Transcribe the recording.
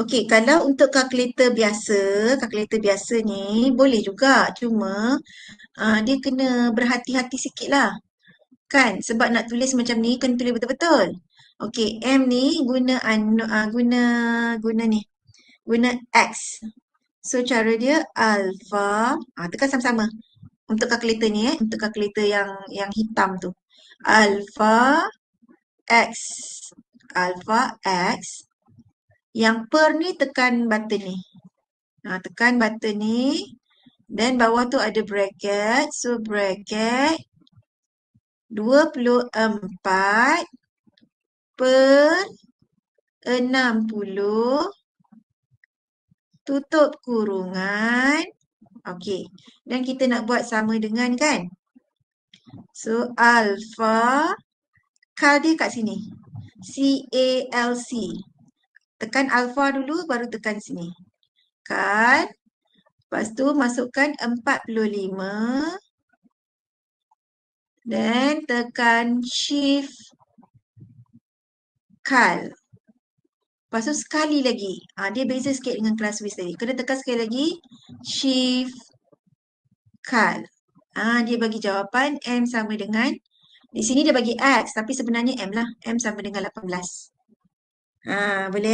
Okey, kalau untuk kalkulator biasa ni boleh juga. Cuma dia kena berhati-hati sikit lah. Kan? Sebab nak tulis macam ni kena tulis betul-betul. Okey, M ni guna guna ni. Guna X. So cara dia alpha. Tekan sama-sama. Untuk kalkulator ni untuk kalkulator yang hitam tu. Alpha X. Alpha X. Yang per ni tekan button ni. Tekan button ni. Dan bawah tu ada bracket. So bracket 24 per 60 tutup kurungan. Okey. Dan kita nak buat sama dengan kan? So alpha cal dia kat sini. C-A-L-C. Tekan alpha dulu baru tekan sini. Cal. Lepas tu masukkan 45. Dan tekan shift cal. Lepas tu sekali lagi. Dia beza sikit dengan kelas Swiss tadi. Kena tekan sekali lagi. Shift cal. Dia bagi jawapan M sama dengan. Di sini dia bagi X. Tapi sebenarnya M lah. M sama dengan 18. Boleh